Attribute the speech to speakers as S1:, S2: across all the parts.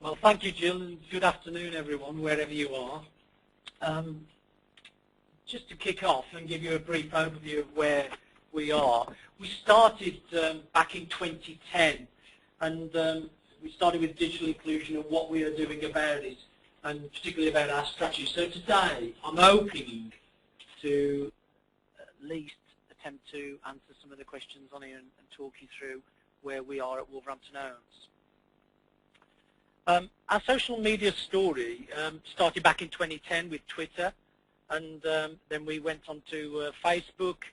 S1: Well, thank you, Jill, and good afternoon, everyone, wherever you are. Just to kick off and give you a brief overview of where we are, we started back in 2010, and we started with digital inclusion and what we are doing about it, and particularly about our strategy. So today, I'm hoping to at least attempt to answer some of the questions on here and talk you through where we are at Wolverhampton Homes. Our social media story started back in 2010 with Twitter, and then we went on to Facebook,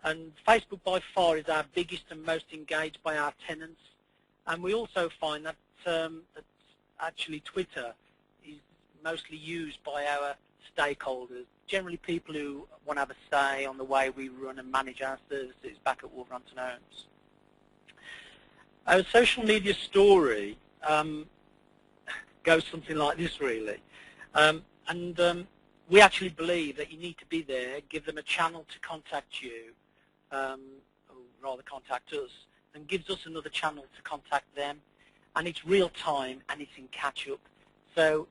S1: and Facebook by far is our biggest and most engaged by our tenants, and we also find that, that actually Twitter is mostly used by our stakeholders, generally people who want to have a say on the way we run and manage our services back at Wolverhampton Homes. Our social media story goes something like this, really. We actually believe that you need to be there, give them a channel to contact you, or rather contact us, and gives us another channel to contact them. And it's real time and it's in catch up. So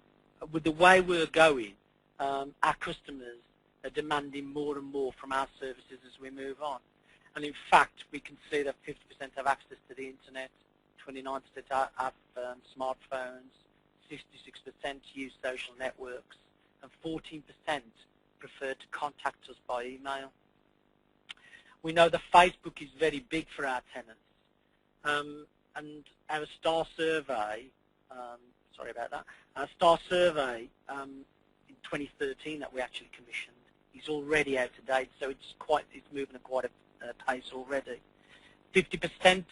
S1: with the way we're going, our customers are demanding more and more from our services as we move on. And in fact, we can see that 50% have access to the internet, 29% have smartphones, 66% use social networks, and 14% prefer to contact us by email. We know that Facebook is very big for our tenants, and our star survey, our star survey in 2013 that we actually commissioned is already out of date, so it's moving at quite a pace already. 50%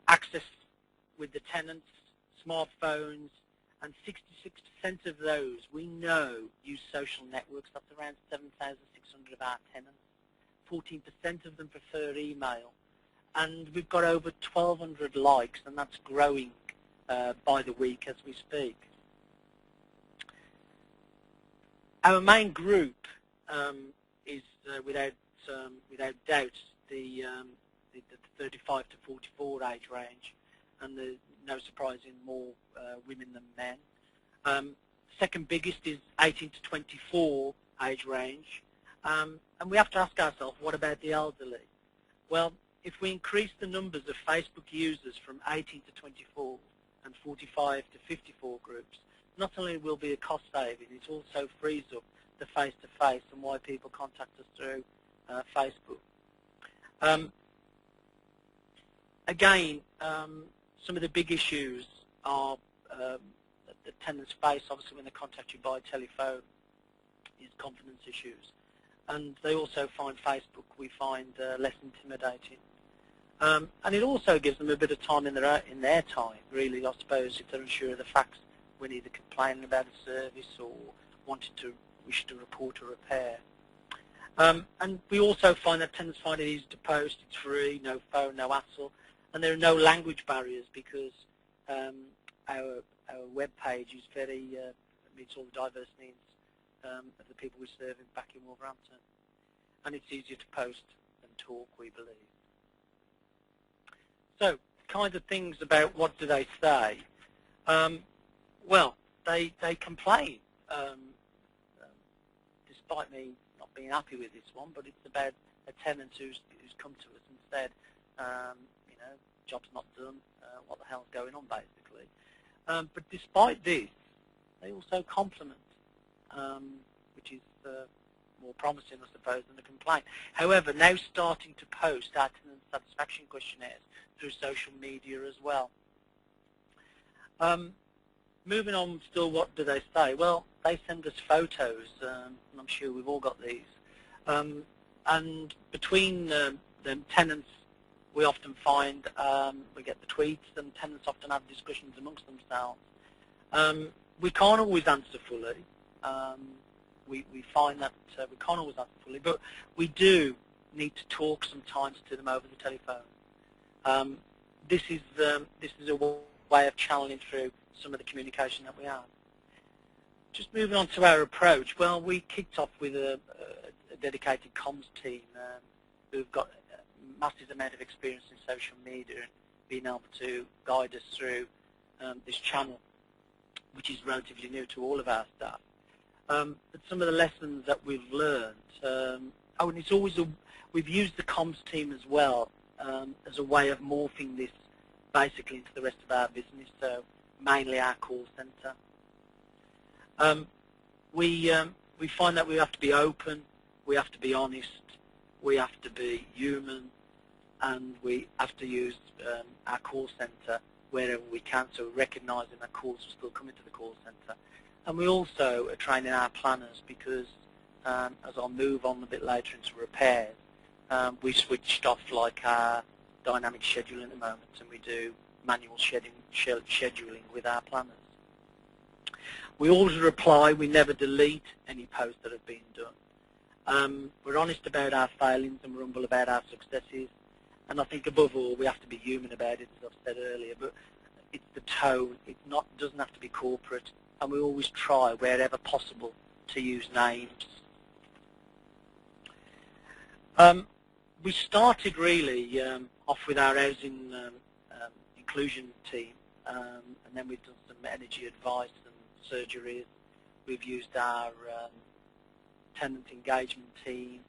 S1: access with the tenants, smartphones, and 66% of those we know use social networks. That's around 7,600 of our tenants. 14% of them prefer email, and we've got over 1,200 likes, and that's growing by the week as we speak. Our main group is without doubt the 35 to 44 age range, and no surprising more women than men. Second biggest is 18 to 24 age range, and we have to ask ourselves, what about the elderly? Well, if we increase the numbers of Facebook users from 18 to 24 and 45 to 54 groups, not only will be a cost saving, it also frees up the face-to-face and why people contact us through Facebook. Again, some of the big issues are that the tenants face, obviously, when they contact you by telephone, is confidence issues. And they also find Facebook, we find, less intimidating. And it also gives them a bit of time in their time, really, I suppose, if they're unsure of the facts when either complaining about a service or wish to report a repair. And we also find that tenants find it easy to post, it's free, no phone, no hassle, and there are no language barriers because our web page is very meets all the diverse needs of the people we're serving back in Wolverhampton, and it's easier to post than talk, we believe. So, kinds of things about what do they say? Well, they complain. Despite me not being happy with this one, but it's about a tenant who's come to us and said, you know, job's not done, what the hell's going on, basically. But despite this, they also compliment, which is more promising, I suppose, than a complaint. However, now starting to post our tenant satisfaction questionnaires through social media as well. Moving on still, what do they say? Well, they send us photos, and I'm sure we've all got these. And between the tenants, we often find we get the tweets, and tenants often have discussions amongst themselves. We can't always answer fully. We find that we can't always answer fully, but we do need to talk sometimes to them over the telephone. This is a way of channeling through some of the communication that we have. Just moving on to our approach, well, we kicked off with a dedicated comms team who've got a massive amount of experience in social media and being able to guide us through this channel. which is relatively new to all of our staff. But some of the lessons that we've learned, and it's always we've used the comms team as well as a way of morphing this basically into the rest of our business, so mainly our call centre. We find that we have to be open, we have to be honest, we have to be human, and we have to use our call centre wherever we can, so recognising that calls will still come into the call centre. And we also are training our planners because, as I'll move on a bit later into repairs, we've switched off like our dynamic scheduling at the moment, and we do manual scheduling with our planners. We always reply, we never delete any posts that have been done. We're honest about our failings and we're humble about our successes. And I think above all, we have to be human about it, as I've said earlier, but it's the tone. It doesn't have to be corporate, and we always try, wherever possible, to use names. We started really off with our housing inclusion team, and then we've done some energy advice and surgeries. We've used our tenant engagement team,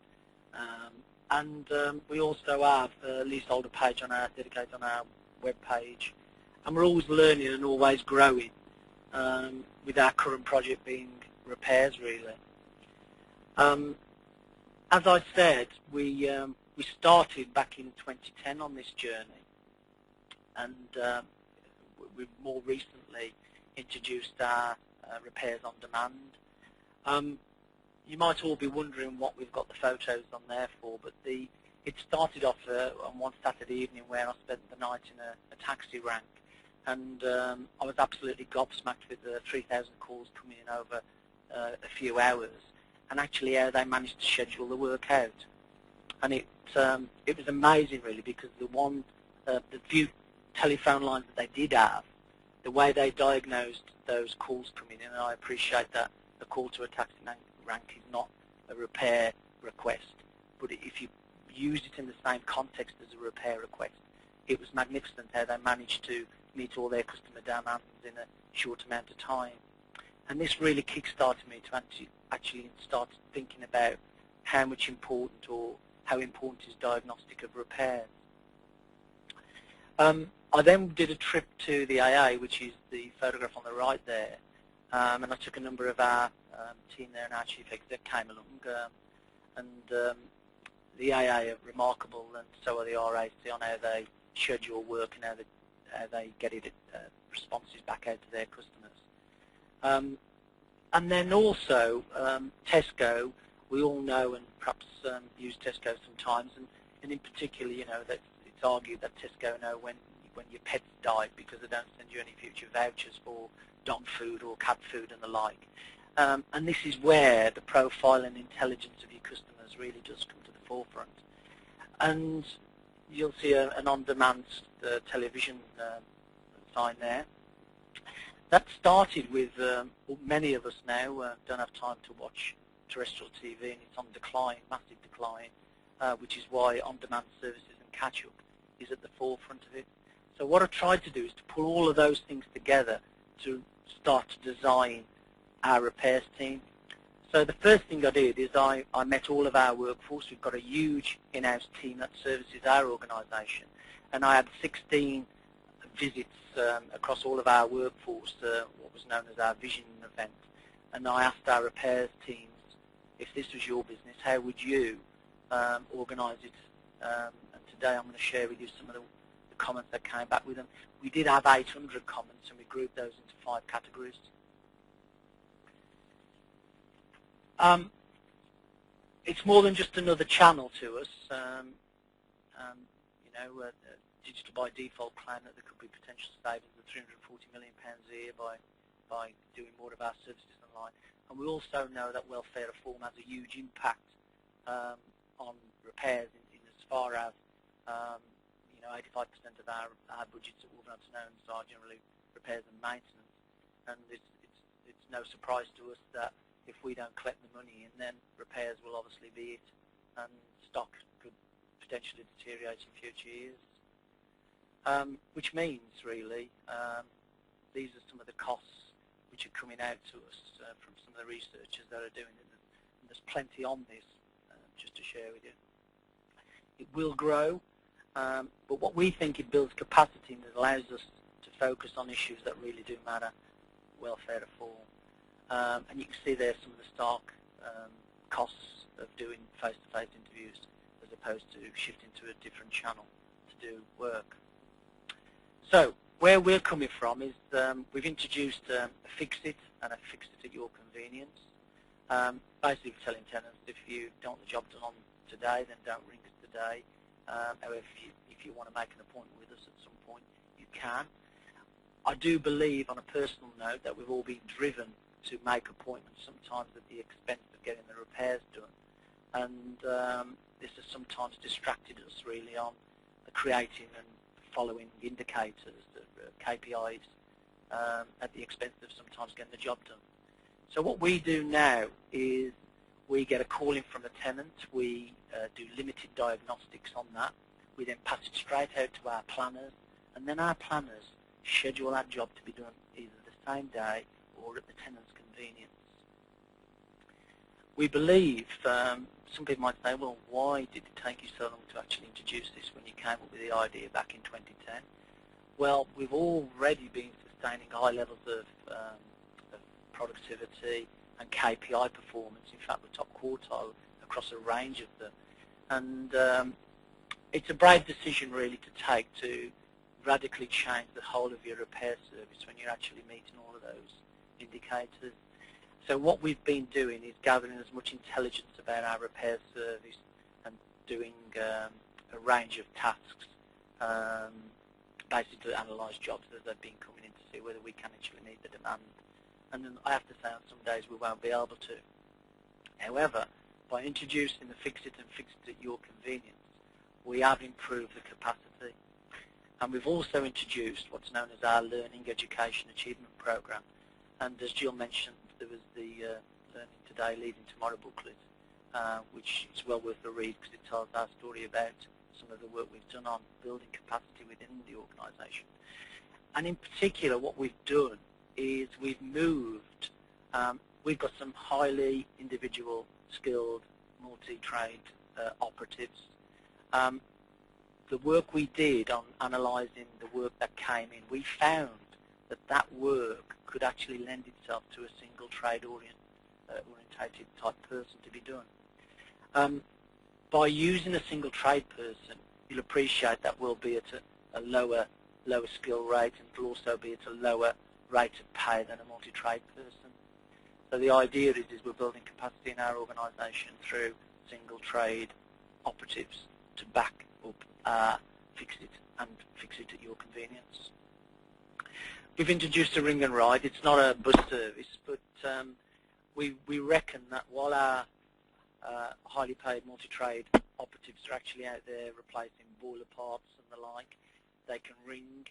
S1: and we also have a leaseholder page dedicated on our web page, and we're always learning and always growing, with our current project being repairs really. As I said, we started back in 2010 on this journey, and we've more recently introduced our repairs on demand. You might all be wondering what we've got the photos on there for, but it started off on one Saturday evening where I spent the night in a taxi rank, and I was absolutely gobsmacked with the 3,000 calls coming in over a few hours, and actually how they managed to schedule the work out. And it was amazing really, because the few telephone lines that they did have, the way they diagnosed those calls coming in, and I appreciate that a call to a taxi rank is not a repair request, but if you use it in the same context as a repair request, it was magnificent how they managed to meet all their customer demands in a short amount of time. And this really kick-started me to actually start thinking about how important is diagnostic of repairs. I then did a trip to the AA, which is the photograph on the right there, and I took a number of our team there, and our chief exec came along, and the AA are remarkable, and so are the RAC on how they schedule work and how they get responses back out to their customers. And then also Tesco, we all know and perhaps use Tesco sometimes, and in particular, you know, that it's argued that Tesco know when your pets die because they don't send you any future vouchers for dog food or cat food and the like. And this is where the profile and intelligence of your customers really does come to the forefront. And you'll see an on-demand television sign there. That started with many of us now don't have time to watch terrestrial TV, and it's on decline, massive decline, which is why on-demand services and catch-up is at the forefront of it. So what I tried to do is to pull all of those things together to start to design our repairs team. So the first thing I did is I met all of our workforce. We've got a huge in-house team that services our organisation, and I had 16 visits across all of our workforce, what was known as our vision event, and I asked our repairs teams, if this was your business, how would you organise it? And today I'm going to share with you some of the comments that came back with them. We did have 800 comments, and we grouped those into 5 categories. It's more than just another channel to us. You know, digital by default claim that there could be potential savings of £340 million a year by doing more of our services online. And we also know that welfare reform has a huge impact on repairs in as far as you know, 85% of our budgets at Wolverhampton Homes are generally repairs and maintenance, and it's no surprise to us that if we don't collect the money in, then repairs will obviously be it, and stock could potentially deteriorate in future years. Which means, really, these are some of the costs which are coming out to us from some of the researchers that are doing it. And there's plenty on this, just to share with you. It will grow, but what we think it builds capacity and it allows us to focus on issues that really do matter, welfare of all. And you can see there some of the stark costs of doing face-to-face interviews as opposed to shifting to a different channel to do work. So where we're coming from is we've introduced a fix-it and a fix-it at your convenience. Basically telling tenants if you don't want the job done on today, then don't ring us today. However, if you want to make an appointment with us at some point, you can. I do believe, on a personal note, that we've all been driven to make appointments sometimes at the expense of getting the repairs done. And this has sometimes distracted us really on creating and following indicators, KPIs, at the expense of sometimes getting the job done. So what we do now is we get a call in from a tenant, we do limited diagnostics on that, we then pass it straight out to our planners, and then our planners schedule that job to be done either the same day or at the tenant's convenience. We believe, some people might say, well, why did it take you so long to actually introduce this when you came up with the idea back in 2010? Well, we've already been sustaining high levels of productivity and KPI performance. In fact, we're top quartile across a range of them. And it's a brave decision really to take to radically change the whole of your repair service when you're actually meeting all of those indicators. So what we've been doing is gathering as much intelligence about our repair service and doing a range of tasks, basically to analyse jobs as they've been coming in to see whether we can actually meet the demand. And then I have to say on some days we won't be able to. However, by introducing the fix-it and fix-it at your convenience, we have improved the capacity. And we've also introduced what's known as our Learning Education Achievement Programme. And as Jill mentioned, there was the Learning Today, Leading Tomorrow booklet, which is well worth a read because it tells our story about some of the work we've done on building capacity within the organisation. And in particular, what we've done is we've moved, we've got some highly individual, skilled, multi-trade operatives. The work we did on analysing the work that came in, we found that that work could actually lend itself to a single trade orientated type person to be done. By using a single trade person, you'll appreciate that will be at a lower skill rate and will also be at a lower rate of pay than a multi-trade person. So the idea is we're building capacity in our organisation through single trade operatives to back up fix-it and fix-it at your convenience. We've introduced a ring and ride. It's not a bus service, but we reckon that while our highly paid multi-trade operatives are actually out there replacing boiler parts and the like, they can ring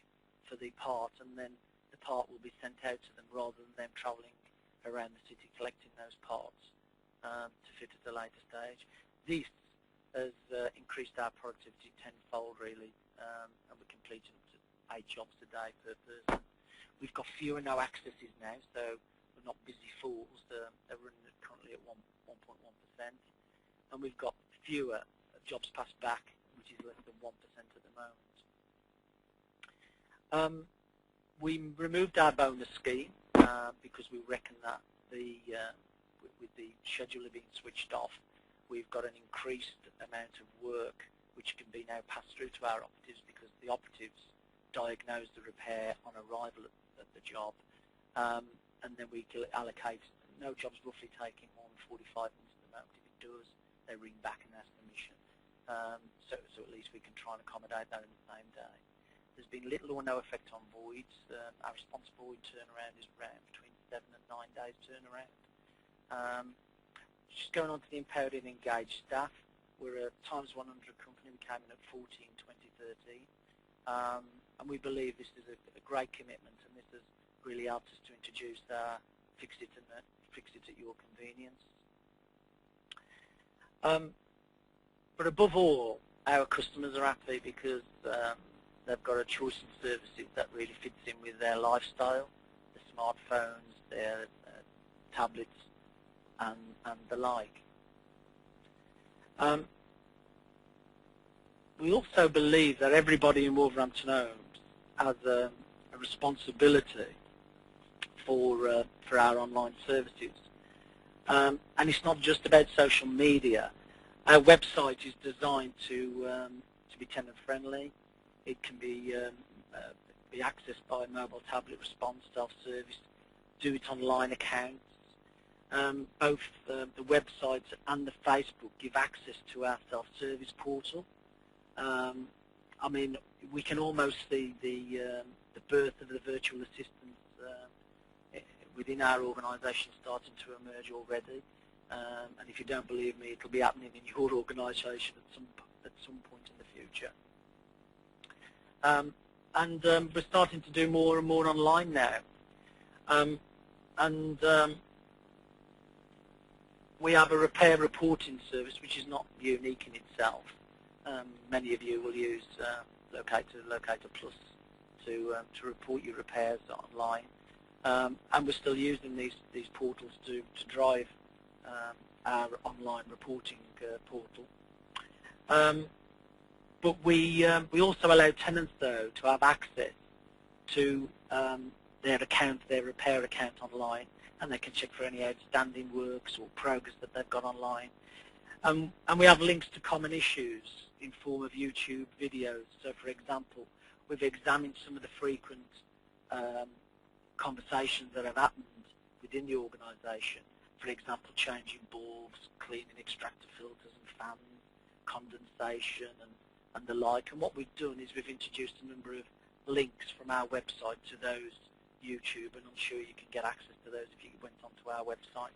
S1: for the part and then the part will be sent out to them rather than them travelling around the city collecting those parts to fit at a later stage. This has increased our productivity tenfold really, and we're completing up to 8 jobs a day per person. We've got fewer no accesses now, so we're not busy fools. They're running currently at 1.1%, and we've got fewer jobs passed back, which is less than 1% at the moment. We removed our bonus scheme because we reckon that with the scheduler being switched off, we've got an increased amount of work which can be now passed through to our operatives because the operatives diagnose the repair on arrival at the job, and then we allocate no jobs roughly taking more than 45 minutes at the moment. If it does, they ring back and ask permission. So at least we can try and accommodate that in the same day. There's been little or no effect on voids. Our response void turnaround is around between 7 and 9 days turnaround. Just going on to the empowered and engaged staff, we're a times 100 company. We came in at 40 in 2013, and we believe this is a great commitment, and this has really helped us to introduce fix-it and fix-it at your convenience. But above all, our customers are happy because they've got a choice in services that really fits in with their lifestyle, the smartphones, their tablets, and the like. We also believe that everybody in Wolverhampton Homes has a responsibility for our online services. And it's not just about social media. Our website is designed to be tenant friendly. It can be accessed by mobile, tablet, response, self-service, do it online accounts. Both the website and the Facebook give access to our self-service portal. I mean, we can almost see the birth of the virtual assistants within our organisation starting to emerge already. And if you don't believe me, it'll be happening in your organisation at some point in the future. And we're starting to do more and more online now. We have a repair reporting service, which is not unique in itself. Many of you will use Locator Plus to report your repairs online, and we're still using these portals to drive our online reporting portal. But we also allow tenants, though, to have access to their account, their repair account online, and they can check for any outstanding works or progress that they've got online. And we have links to common issues in form of YouTube videos. So, for example, we've examined some of the frequent conversations that have happened within the organisation. For example, changing bulbs, cleaning extractor filters and fans, condensation and the like. And what we've done is we've introduced a number of links from our website to those YouTube, and I'm sure you can get access to those if you went onto our website.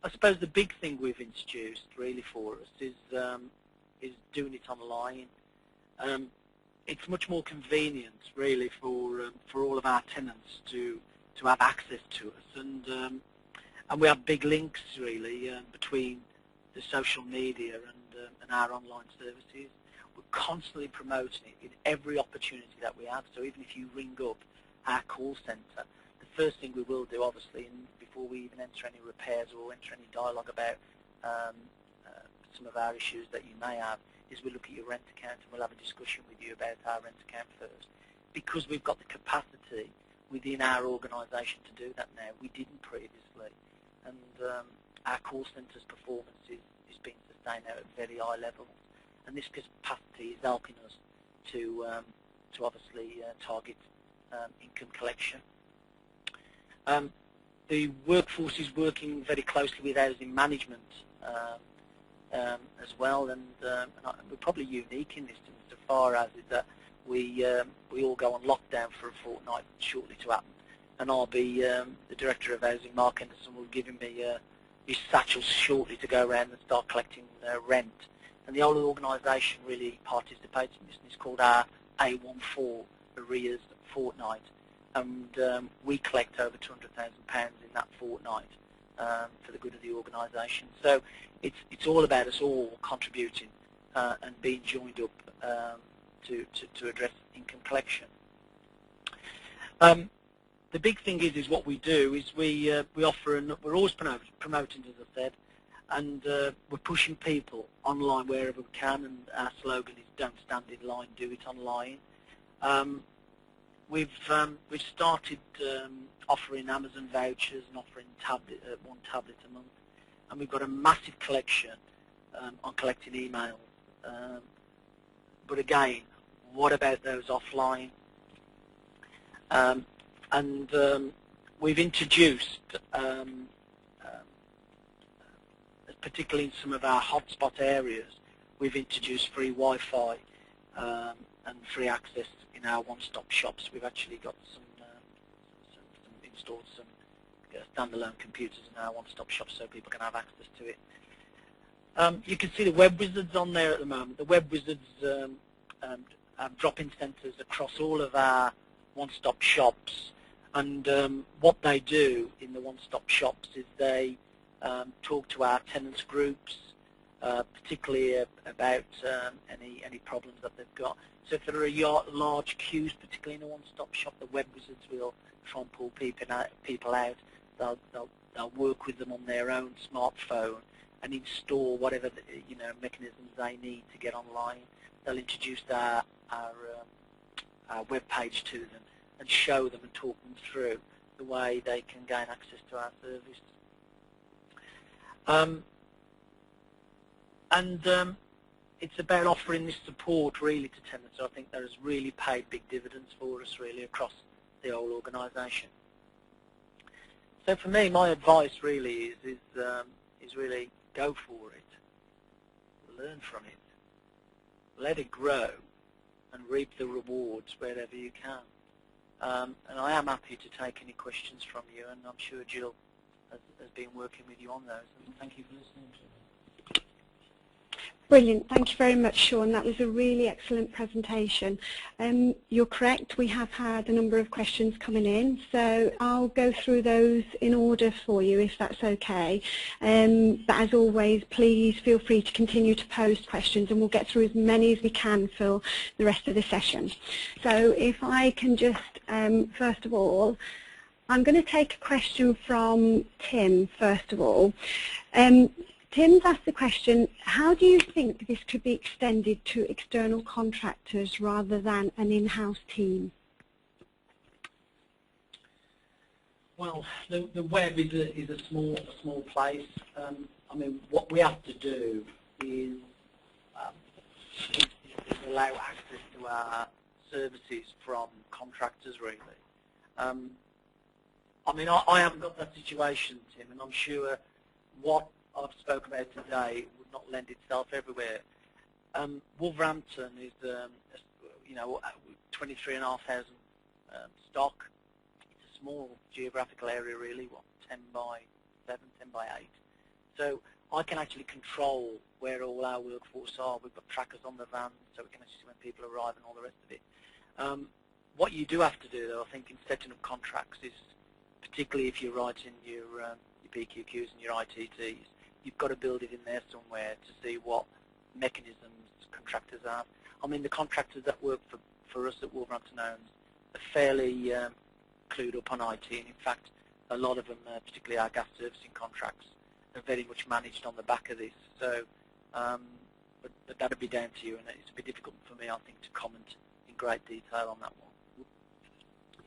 S1: I suppose the big thing we've introduced really for us is doing it online. It's much more convenient really for all of our tenants to have access to us, and we have big links really between the social media and our online services. We're constantly promoting it in every opportunity that we have. So even if you ring up our call centre, the first thing we will do, obviously, before we even enter any repairs or enter any dialogue about some of our issues that you may have, is we'll look at your rent account and we'll have a discussion with you about our rent account first. Because we've got the capacity within our organisation to do that now. We didn't previously. And our call centre's performance is being sustained now at very high levels. And this capacity is helping us to obviously target income collection. The workforce is working very closely with housing management as well, and we're probably unique in this insofar as is that we all go on lockdown for a fortnight shortly to happen, and I'll be the director of housing, Mark Henderson, will give me his satchels shortly to go around and start collecting rent. And the whole organisation really participates in this, and it's called our A14 arrears fortnight. And we collect over £200,000 in that fortnight for the good of the organisation. So it's all about us all contributing and being joined up to address income collection. The big thing is what we do is we offer, and we're always promoting, as I said, and we're pushing people online wherever we can, and our slogan is "Don't stand in line, do it online." We've started offering Amazon vouchers and offering one tablet a month, and we've got a massive collection on collecting emails. But again, what about those offline? We've introduced, particularly in some of our hotspot areas, we've introduced free Wi-Fi and free access in our one-stop shops. We've actually got installed some standalone computers in our one-stop shops so people can have access to it. You can see the web wizards on there at the moment. The web wizards have drop-in centres across all of our one-stop shops, and what they do in the one-stop shops is they talk to our tenants groups, particularly about any problems that they've got. So if there are large queues, particularly in a one-stop shop, the web wizards will try and pull people out. They'll work with them on their own smartphone and install whatever mechanisms they need to get online. They'll introduce our web page to them and show them and talk them through the way they can gain access to our service. It's about offering this support really to tenants. So I think that has really paid big dividends for us really across the whole organisation. So for me, my advice really is really go for it, learn from it, let it grow, and reap the rewards wherever you can. And I am happy to take any questions from you, and I'm sure Jill has been working with you on those. And thank you for listening to me.
S2: Brilliant. Thank you very much, Shaun. That was a really excellent presentation. You're correct. We have had a number of questions coming in, so I'll go through those in order for you, if that's okay. But as always, please feel free to continue to post questions, and we'll get through as many as we can for the rest of the session. So if I can just, first of all, I'm going to take a question from Tim, first of all. Tim's asked the question, how do you think this could be extended to external contractors rather than an in-house team?
S1: Well, the web is a small place. I mean, what we have to do is allow access to our services from contractors, really. I mean, I haven't got that situation, Tim, and I'm sure what I've spoken about today would not lend itself everywhere. Wolverhampton is, 23,500 stock. It's a small geographical area, really. 10 by 7, 10 by 8. So I can actually control where all our workforce are. We've got trackers on the van, so we can actually see when people arrive and all the rest of it. What you do have to do, though, I think, in setting up contracts is, particularly if you're writing your PQQs and your ITTs, you've got to build it in there somewhere to see what mechanisms contractors have. I mean, the contractors that work for us at Wolverhampton Homes are fairly clued up on IT, and in fact, a lot of them, particularly our gas servicing contracts, are very much managed on the back of this. So, but that'll be down to you, and it's a bit difficult for me, I think, to comment in great detail on that one.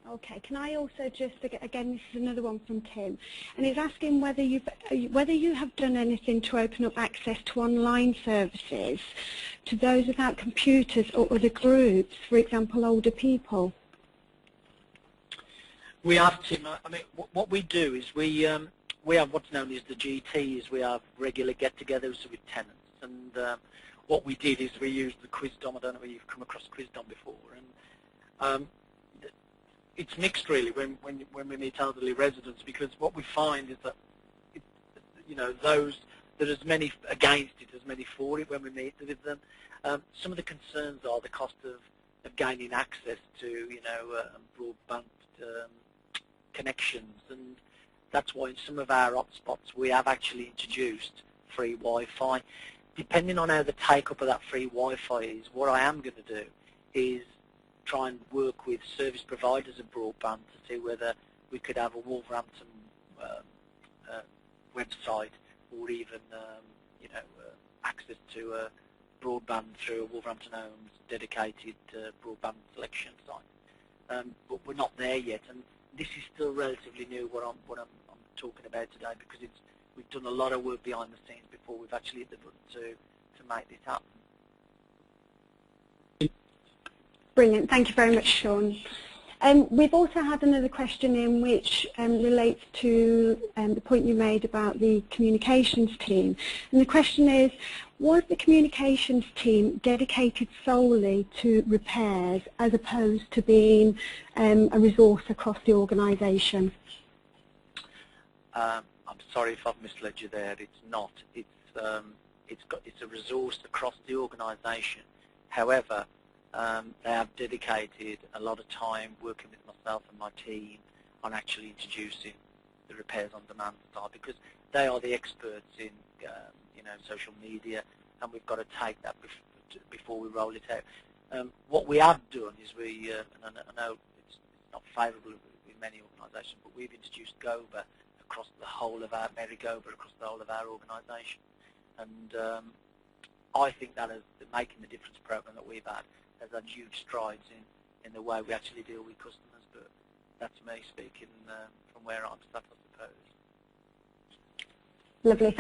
S2: Okay, can I also just, again, this is another one from Tim, and he's asking whether you have done anything to open up access to online services to those without computers or other groups, for example, older people.
S1: We have, Tim. I mean, what we do is we have what's known as the GTs. We have regular get-togethers with tenants, and what we did is we used the QuizDom. I don't know if you've come across QuizDom before, and it's mixed really when we meet elderly residents, because what we find is that there's as many against it as many for it when we meet with them. Some of the concerns are the cost of gaining access to broadband connections, and that's why in some of our hotspots we have actually introduced free Wi-Fi. Depending on how the take-up of that free Wi-Fi is, what I am going to do is try and work with service providers of broadband to see whether we could have a Wolverhampton website, or even access to broadband through a Wolverhampton Homes dedicated broadband selection site. But we're not there yet, and this is still relatively new. What I'm talking about today, because we've done a lot of work behind the scenes before we've actually hit the button to make this happen.
S2: Brilliant. Thank you very much, Shaun. We've also had another question in which relates to the point you made about the communications team. And the question is, was the communications team dedicated solely to repairs as opposed to being a resource across the organisation?
S1: I'm sorry if I've misled you there. It's not. It's a resource across the organisation. However, they have dedicated a lot of time working with myself and my team on actually introducing the repairs on demand side, because they are the experts in social media, and we've got to take that before we roll it out. What we have done is and I know it's not favourable with many organisations, but we've introduced GOBA across the whole of across the whole of our organisation, and I think that is the Making the Difference program that we've had has had huge strides in the way we actually deal with customers. But that's me speaking from where I'm sat, I suppose.
S2: Lovely.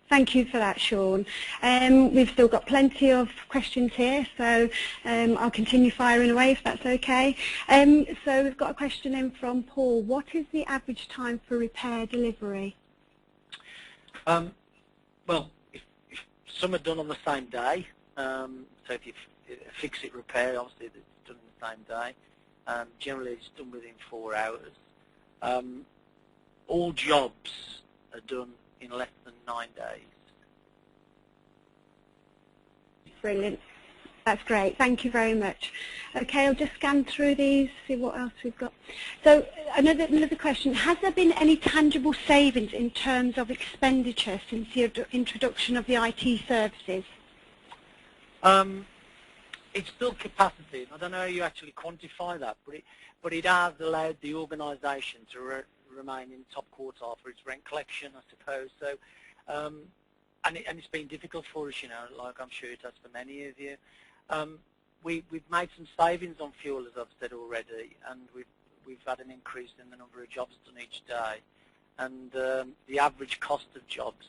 S2: Thank you for that, Shaun. We've still got plenty of questions here, so I'll continue firing away if that's okay. So we've got a question in from Paul. What is the average time for repair delivery?
S1: Well, if some are done on the same day, so if you fix-it repair, obviously it's done on the same day. Generally it's done within 4 hours. All jobs are done in less than 9 days.
S2: Brilliant. That's great. Thank you very much. Okay, I'll just scan through these, see what else we've got. So another question. Has there been any tangible savings in terms of expenditure since the introduction of the IT services?
S1: It's still capacity. I don't know how you actually quantify that, but it has allowed the organisation to remain in top quartile for its rent collection, I suppose. So, and it's been difficult for us, like I'm sure it has for many of you. We've made some savings on fuel, as I've said already, and we've had an increase in the number of jobs done each day. And the average cost of jobs,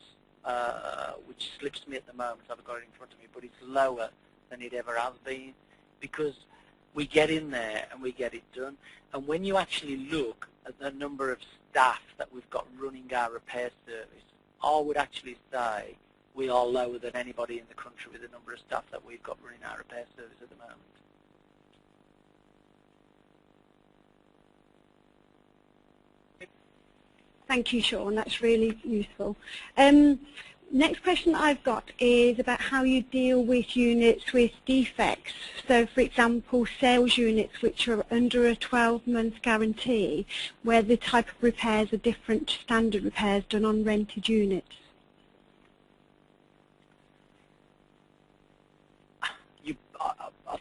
S1: which slips me at the moment, I've got it in front of me, but it's lower than it ever has been, because we get in there and we get it done. And when you actually look at the number of staff that we've got running our repair service, I would actually say we are lower than anybody in the country with the number of staff that we've got running our repair service at the moment.
S2: Thank you, Shaun. That's really useful. Next question I've got is about how you deal with units with defects. So, for example, sales units which are under a 12-month guarantee, where the type of repairs are different to standard repairs done on rented units.
S1: I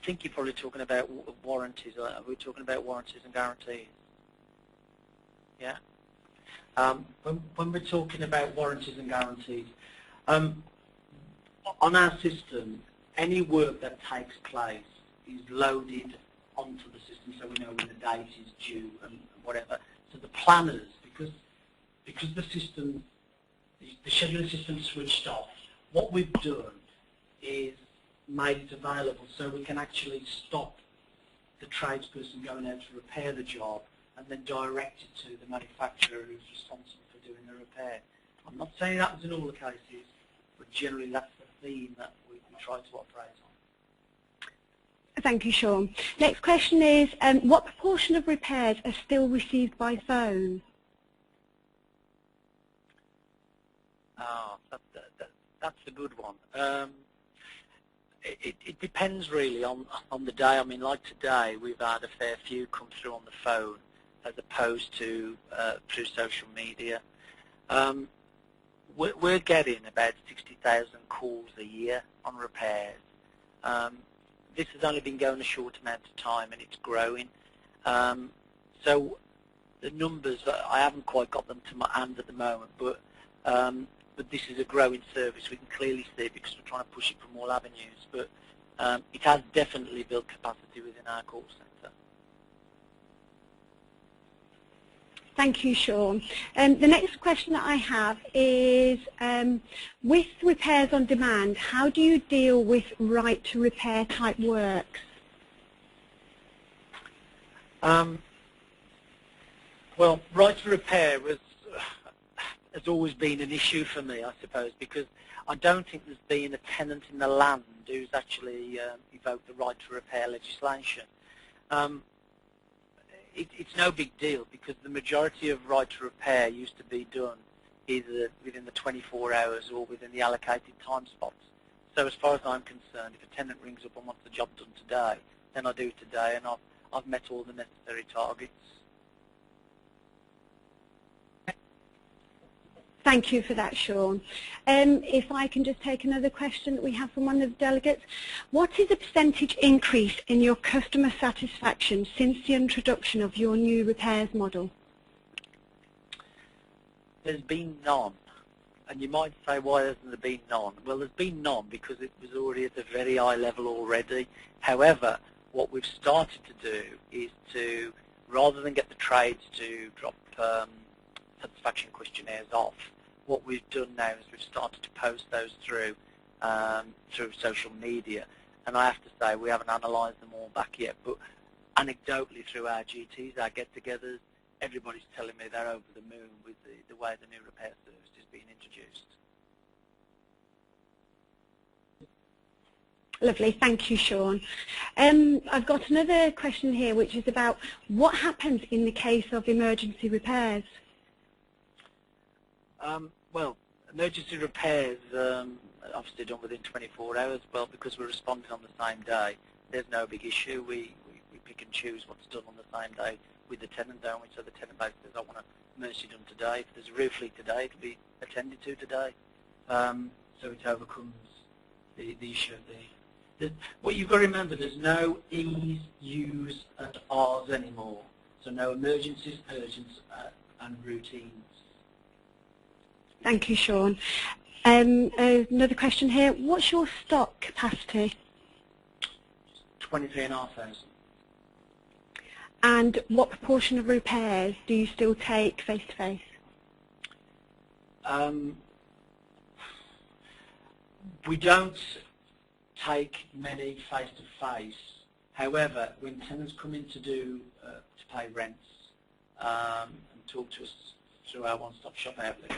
S1: think you're probably talking about warranties. Are we talking about warranties and guarantees? Yeah. When we're talking about warranties and guarantees, on our system, any work that takes place is loaded onto the system, so we know when the date is due and whatever. So the planners, because the system, the scheduling system switched off, what we've done is made it available so we can actually stop the tradesperson going out to repair the job and then direct it to the manufacturer who's responsible for doing the repair. I'm not saying that was in all the cases, but generally that's the theme that we try to operate on.
S2: Thank you, Shaun. Next question is, what proportion of repairs are still received by phone?
S1: Oh, that's a good one. It depends really on the day. I mean, like today, we've had a fair few come through on the phone as opposed to through social media. We're getting about 60,000 calls a year on repairs. This has only been going a short amount of time, and it's growing. So the numbers, I haven't quite got them to my hand at the moment, but this is a growing service. We can clearly see it because we're trying to push it from all avenues. But it has definitely built capacity within our call centre.
S2: Thank you, Shaun. The next question that I have is, with repairs on demand, how do you deal with right to repair type works?
S1: Well, right to repair has always been an issue for me, I suppose, because I don't think there's been a tenant in the land who's actually evoked the right to repair legislation. It's no big deal because the majority of right to repair used to be done either within the 24 hours or within the allocated time spots. So as far as I'm concerned, if a tenant rings up and wants the job done today, then I do it today, and I've met all the necessary targets.
S2: Thank you for that, Shaun. If I can just take another question that we have from one of the delegates. What is the percentage increase in your customer satisfaction since the introduction of your new repairs model?
S1: There's been none. And you might say, why hasn't there been none? Well, there's been none because it was already at a very high level already. However, what we've started to do is to, rather than get the trades to drop satisfaction questionnaires off, what we've done now is we've started to post those through social media. And I have to say, we haven't analysed them all back yet, but anecdotally through our GTs, our get-togethers, everybody's telling me they're over the moon with the way the new repair service is being introduced.
S2: Lovely, thank you, Shaun. I've got another question here, which is about what happens in the case of emergency repairs.
S1: Well, emergency repairs obviously done within 24 hours. Well, because we're responding on the same day, there's no big issue. We pick and choose what's done on the same day with the tenant, don't we? So the tenant basically says, I want a emergency done today. If there's a roof leak today, it'll be attended to today. So it overcomes the issue of what you've got to remember, there's no ease, use, and R's anymore. So no emergencies, urgents, and routines.
S2: Thank you, Shaun. Another question here. What's your stock capacity?
S1: 23,500.
S2: And what proportion of repairs do you still take face-to-face?
S1: We don't take many face-to-face. However, when tenants come in to pay rents and talk to us through our one-stop shop outlets,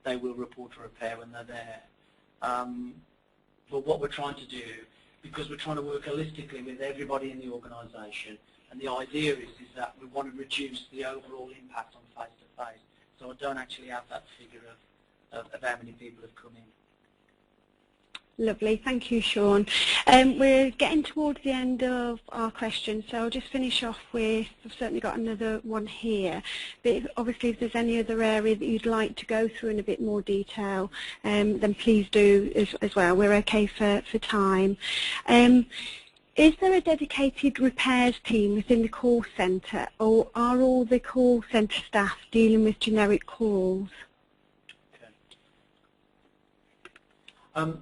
S1: they will report a repair when they're there. But what we're trying to do, because we're trying to work holistically with everybody in the organisation, and the idea is that we want to reduce the overall impact on face-to-face. So I don't actually have that figure of how many people have come in.
S2: Lovely, thank you, Shaun. We're getting towards the end of our questions, so I'll just finish off with, I've certainly got another one here, but obviously if there's any other area that you'd like to go through in a bit more detail, then please do as well. We're okay for time. Is there a dedicated repairs team within the call centre, or are all the call centre staff dealing with generic calls?
S1: Okay.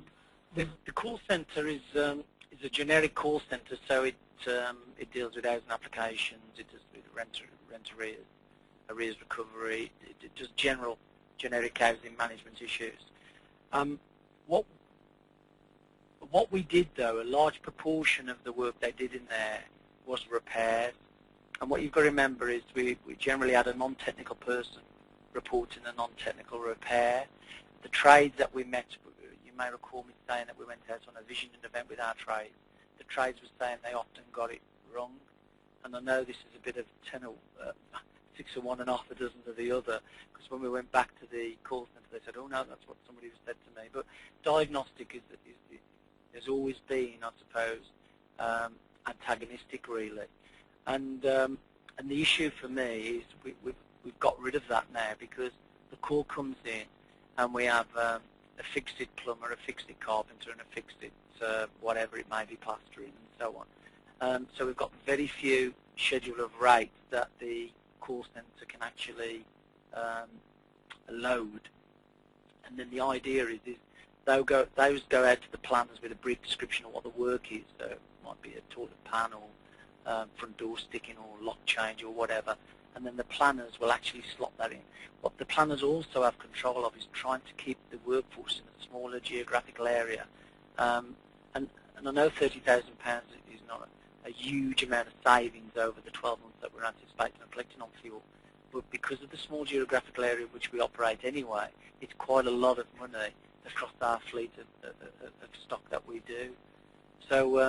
S1: The call centre is a generic call centre, so it deals with housing applications, it does with rent arrears recovery, it does generic housing management issues. What we did though, a large proportion of the work they did in there was repairs, and what you've got to remember is we generally had a non-technical person reporting a non-technical repair. The trades that we met, you may recall me saying that we went out on a visioning event with our trades. The trades were saying they often got it wrong, and I know this is a bit of 6 of one and half a dozen of the other, because when we went back to the call centre they said, oh no, that's what somebody said to me. But diagnostic has always been, I suppose, antagonistic really, and the issue for me is we've got rid of that now, because the call comes in and we have a fixed-it plumber, a fixed-it carpenter, and a fixed-it whatever it may be, plastering and so on. So we've got very few schedule of rates that the call centre can actually load, and then the idea is those go out to the planners with a brief description of what the work is. So it might be a toilet pan or front door sticking or lock change or whatever, and then the planners will actually slot that in. What the planners also have control of is trying to keep the workforce in a smaller geographical area. And I know £30,000 is not a huge amount of savings over the 12 months that we're anticipating and collecting on fuel, but because of the small geographical area in which we operate anyway, it's quite a lot of money across our fleet of stock that we do. So,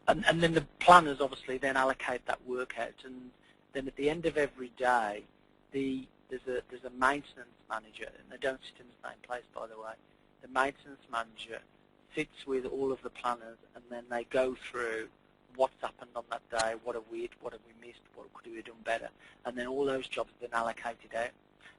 S1: and then the planners obviously then allocate that work out, and then at the end of every day, there's a maintenance manager, and they don't sit in the same place, by the way. The maintenance manager sits with all of the planners, and then they go through what's happened on that day, what have we missed, what could we have done better, and then all those jobs have been allocated out.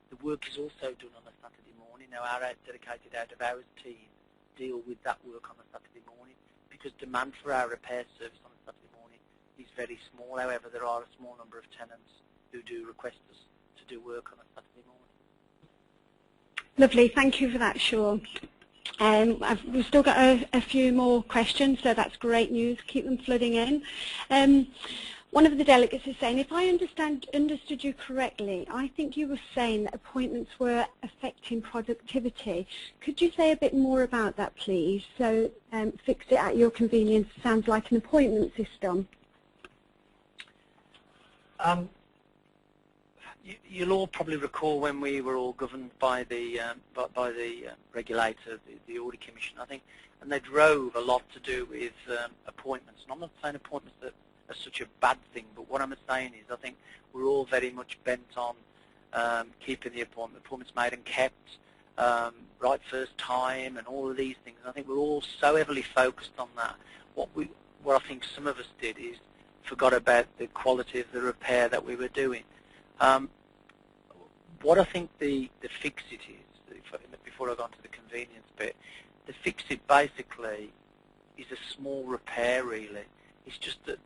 S1: the work is also done on a Saturday morning. Now our dedicated out-of-hours team deal with that work on a Saturday morning because demand for our repair service on a Saturday morning is very small. However, there are a small number of tenants who do request us to do work on a Saturday morning.
S2: Lovely, thank you for that, Shaun. We've still got a few more questions, so that's great news. Keep them flooding in. One of the delegates is saying, if I understood you correctly, I think you were saying that appointments were affecting productivity. Could you say a bit more about that, please? So fix it at your convenience sounds like an appointment system.
S1: You'll all probably recall when we were all governed by the regulator, the Audit Commission, I think, and they drove a lot to do with appointments. And I'm not saying appointments that are such a bad thing, but what I'm saying is I think we're all very much bent on keeping the appointments made and kept, right first time, and all of these things. And I think we're all so heavily focused on that. What I think some of us did is forgot about the quality of the repair that we were doing. What I think the fix-it is, before I go on to the convenience bit, the fix-it basically is a small repair really. It's just that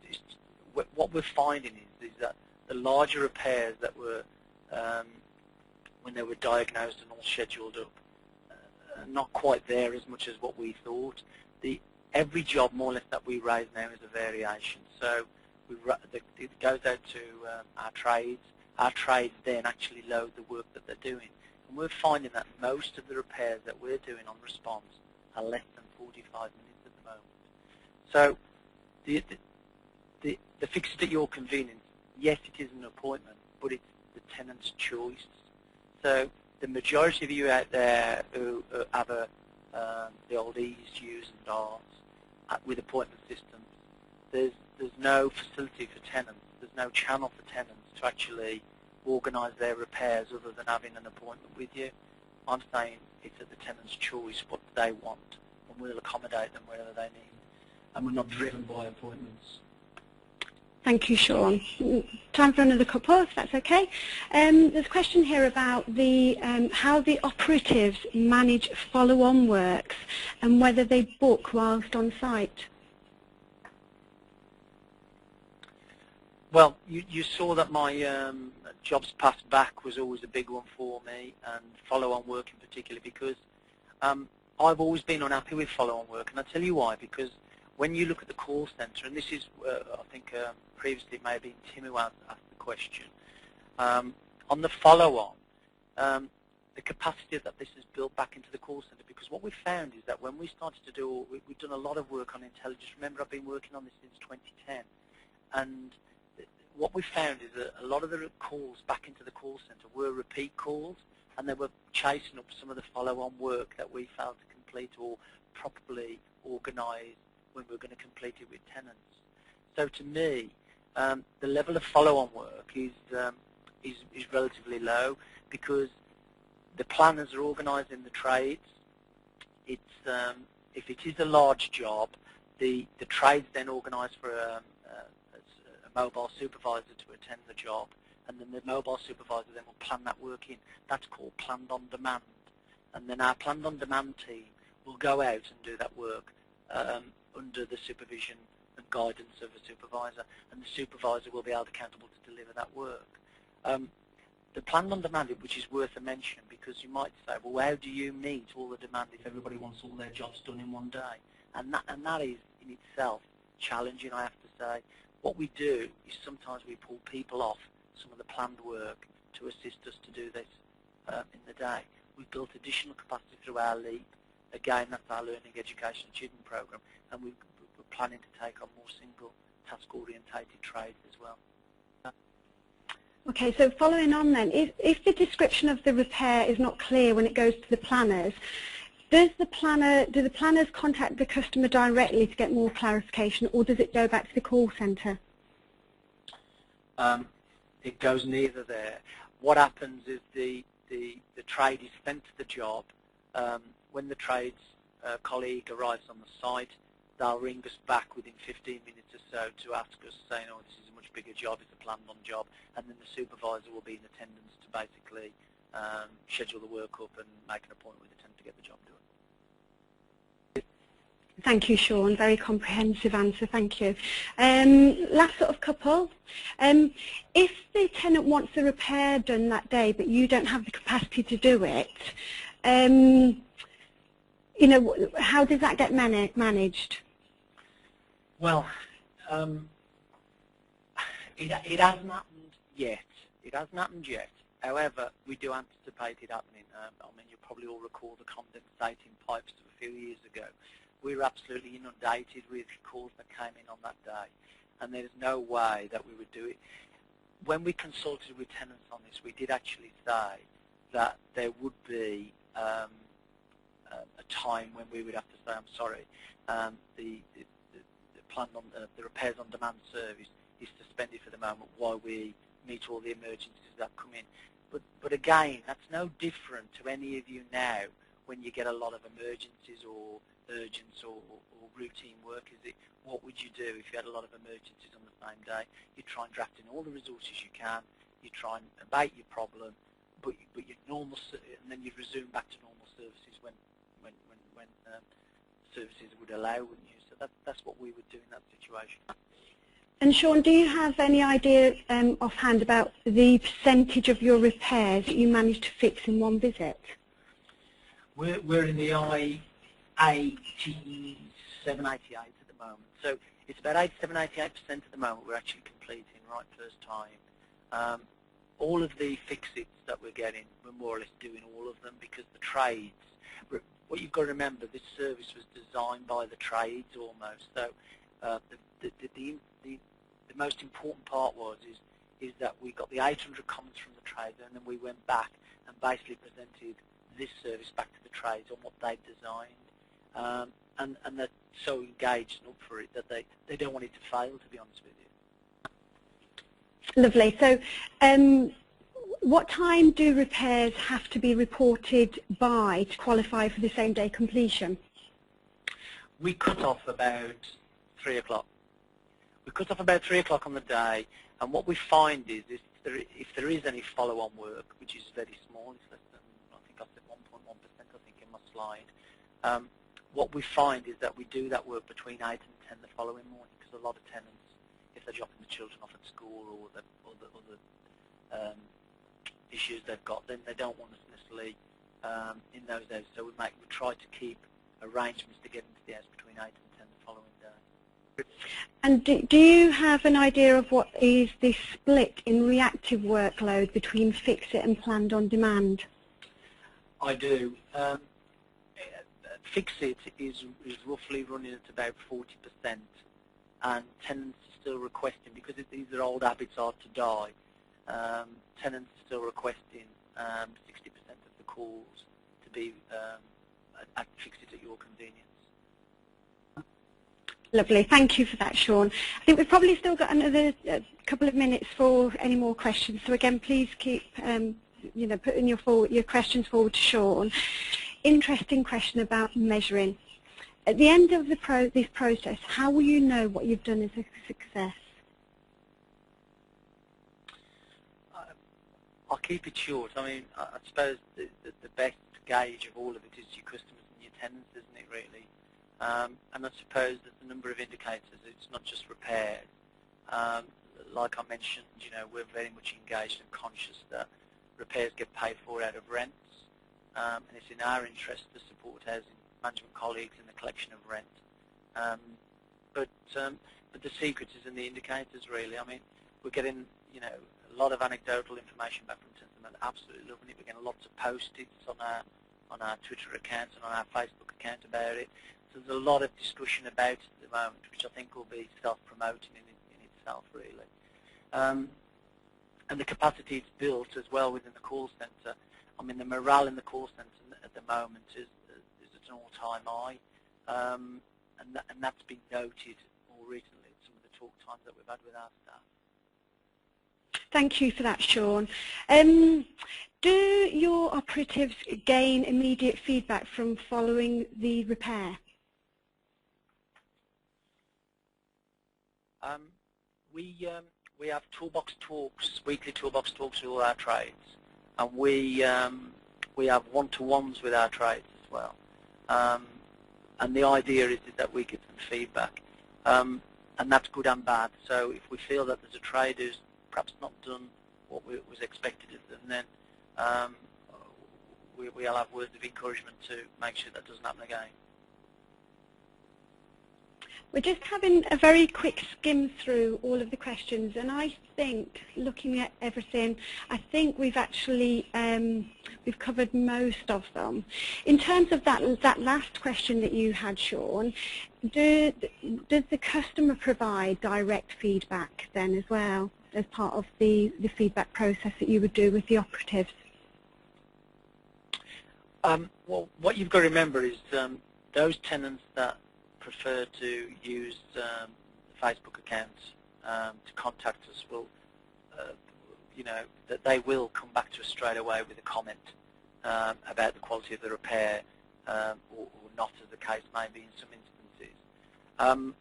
S1: what we're finding is that the larger repairs that were, when they were diagnosed and all scheduled up, are not quite there as much as what we thought. Every job more or less that we raise now is a variation. So it goes out to our trades. Our trades then actually load the work that they're doing. And we're finding that most of the repairs that we're doing on response are less than 45 minutes at the moment. So the fix-it at your convenience, yes, it is an appointment, but it's the tenant's choice. So the majority of you out there who have the old E's, U's and R's with appointment systems, there's no facility for tenants, there's no channel for tenants to actually organise their repairs other than having an appointment with you. I'm saying it's at the tenant's choice what they want, and we'll accommodate them wherever they need, and we're not driven by appointments.
S2: Thank you, Shaun. Time for another couple, if that's okay. There's a question here about how the operatives manage follow-on works and whether they book whilst on site.
S1: Well, you saw that my jobs passed back was always a big one for me, and follow-on work in particular, because I've always been unhappy with follow-on work, and I'll tell you why. Because when you look at the call centre, and this is, I think previously it may have been Tim who asked the question, on the follow-on, the capacity that this has built back into the call centre, because what we found is that when we started to do, we've done a lot of work on intelligence. Remember, I've been working on this since 2010, and what we found is that a lot of the calls back into the call centre were repeat calls, and they were chasing up some of the follow-on work that we failed to complete or properly organise when we were going to complete it with tenants. So to me, the level of follow-on work is relatively low, because the planners are organising the trades. It's if it is a large job, the trades then organise for a mobile supervisor to attend the job, and then the mobile supervisor then will plan that work in. That's called planned on demand, and then our planned on demand team will go out and do that work under the supervision and guidance of a supervisor, and the supervisor will be held accountable to deliver that work. The planned on demand, which is worth a mention, because you might say, well, how do you meet all the demand if everybody wants all their jobs done in one day? And that is in itself challenging, I have to say. What we do is sometimes we pull people off some of the planned work to assist us to do this in the day. We've built additional capacity through our LEAP. Again, that's our Learning, Education, Achievement Programme, and we're planning to take on more single task-orientated trades as well.
S2: Okay, so following on then, if the description of the repair is not clear when it goes to the planners, do the planners contact the customer directly to get more clarification, or does it go back to the call centre?
S1: It goes neither there. What happens is the trade is sent to the job. When the trades colleague arrives on the site, they'll ring us back within 15 minutes or so to ask us, saying, oh, this is a much bigger job, it's a planned on job, and then the supervisor will be in attendance to basically schedule the work up and make an appointment with the tenant to get the job done.
S2: Thank you, Shaun. Very comprehensive answer. Thank you. Last sort of couple. If the tenant wants the repair done that day, but you don't have the capacity to do it, you know, how does that get managed?
S1: Well, it hasn't happened yet. It hasn't happened yet. However, we do anticipate it happening. I mean, you probably all recall the condensating pipes of a few years ago. We were absolutely inundated with calls that came in on that day, and there's no way that we would do it. When we consulted with tenants on this, we did actually say that there would be a time when we would have to say, I'm sorry, the plan on the repairs on demand service is suspended for the moment while we meet all the emergencies that come in. But again, that's no different to any of you now when you get a lot of emergencies or urgent or routine work. Is it, what would you do if you had a lot of emergencies on the same day? You try and draft in all the resources you can, you try and abate your problem, but your normal, and then you resume back to normal services when services would allow, wouldn't you? So that's what we would do in that situation.
S2: And Shaun, do you have any idea offhand about the percentage of your repairs that you managed to fix in one visit?
S1: We're in the I-87, 88 at the moment. So it's about 87, 88% at the moment we're actually completing right first time. All of the fix-its that we're getting, we're more or less doing all of them because the trades, what you've got to remember, this service was designed by the trades almost. So the most important part is that we got the 800 comments from the trades, and then we went back and basically presented this service back to the trades on what they've designed, and they're so engaged and up for it that they don't want it to fail, to be honest with you.
S2: Lovely. So what time do repairs have to be reported by to qualify for the same day completion?
S1: We cut off about 3 o'clock. We cut off about 3 o'clock on the day, and what we find is if there is any follow-on work, which is very small, it's less than, I think I said 1.1%, I think in my slide, what we find is that we do that work between 8 and 10 the following morning, because a lot of tenants, if they're dropping the children off at school or the other issues they've got, then they don't want us necessarily in those days. So we try to keep arrangements to get into the house between 8 and 10 the following day.
S2: And do you have an idea of what is the split in reactive workload between fix-it and planned on demand?
S1: I do. Fix-it is roughly running at about 40%, and tenants are still requesting, because these are old habits hard to die, tenants are still requesting 60% of the calls to be at fix-it at your convenience.
S2: Lovely. Thank you for that, Shaun. I think we've probably still got another couple of minutes for any more questions. So again, please keep putting your questions forward to Shaun. Interesting question about measuring. At the end of this process, how will you know what you've done is a success?
S1: I'll keep it short. I mean, I suppose the best gauge of all of it is your customers and your tenants, isn't it, really? And I suppose there's a number of indicators. It's not just repairs. Like I mentioned, we're very much engaged and conscious that repairs get paid for out of rents, and it's in our interest to support housing management colleagues in the collection of rent. But the secret is in the indicators, really. I mean, we're getting a lot of anecdotal information back from tenants, and they're absolutely loving it. We're getting lots of post-its on our Twitter accounts and on our Facebook account about it. So there's a lot of discussion about it at the moment, which I think will be self-promoting in itself, really. And the capacity it's built as well within the call centre. I mean, the morale in the call centre at the moment is at an all-time high, and that's been noted more recently at some of the talk times that we've had with our staff.
S2: Thank you for that, Shaun. Do your operatives gain immediate feedback from following the repair? We have toolbox talks, weekly toolbox talks with all our trades,
S1: and we have one-to-ones with our trades as well. And the idea is that we give them feedback, and that's good and bad. So if we feel that there's a trade who's perhaps not done what was expected of them, then we'll have words of encouragement to make sure that doesn't happen again.
S2: We're just having a very quick skim through all of the questions, and I think, looking at everything, I think we've actually we've covered most of them. In terms of that last question that you had, Shaun, does the customer provide direct feedback then as well as part of the feedback process that you would do with the operatives?
S1: Well, what you've got to remember is those tenants that prefer to use the Facebook accounts to contact us will, that they will come back to us straight away with a comment about the quality of the repair, or not, as the case may be in some instances.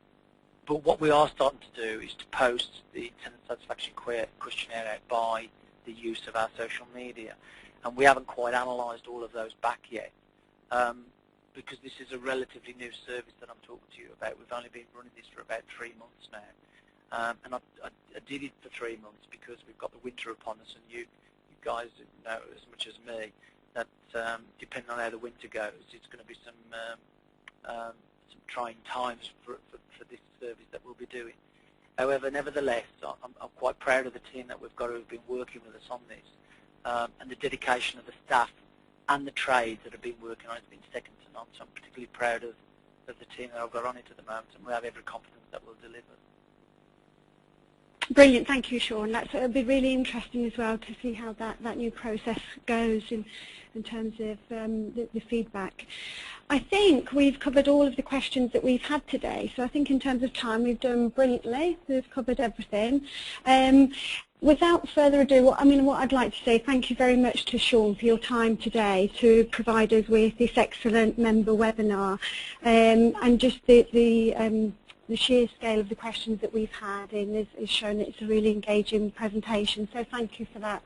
S1: But what we are starting to do is to post the tenant satisfaction questionnaire out by the use of our social media, and we haven't quite analysed all of those back yet. Because this is a relatively new service that I'm talking to you about. We've only been running this for about 3 months now. And I did it for 3 months because we've got the winter upon us, and you guys know as much as me that depending on how the winter goes, it's going to be some trying times for this service that we'll be doing. However, nevertheless, I'm quite proud of the team that we've got who have been working with us on this, and the dedication of the staff and the trades that have been working on it has been second to none. So I'm particularly proud of the team that I've got on it at the moment, and we have every confidence that we'll deliver.
S2: Brilliant, thank you, Shaun. It'll be really interesting as well to see how that new process goes in terms of the feedback. I think we've covered all of the questions that we've had today, so I think in terms of time we've done brilliantly. We've covered everything. Without further ado, what I'd like to say, thank you very much to Shaun for your time today to provide us with this excellent member webinar, and just the sheer scale of the questions that we've had in has shown that it's a really engaging presentation. So thank you for that,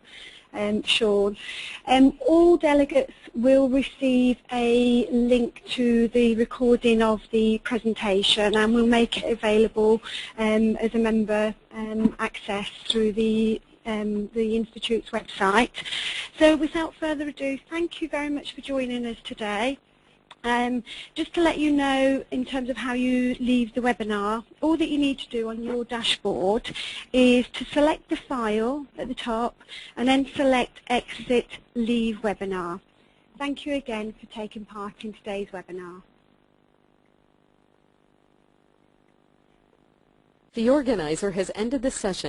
S2: Shaun. All delegates will receive a link to the recording of the presentation, and we'll make it available as a member access through the Institute's website. So without further ado, thank you very much for joining us today. Just to let you know, in terms of how you leave the webinar, all that you need to do on your dashboard is to select the file at the top and then select Exit Leave Webinar. Thank you again for taking part in today's webinar.
S3: The organizer has ended the session.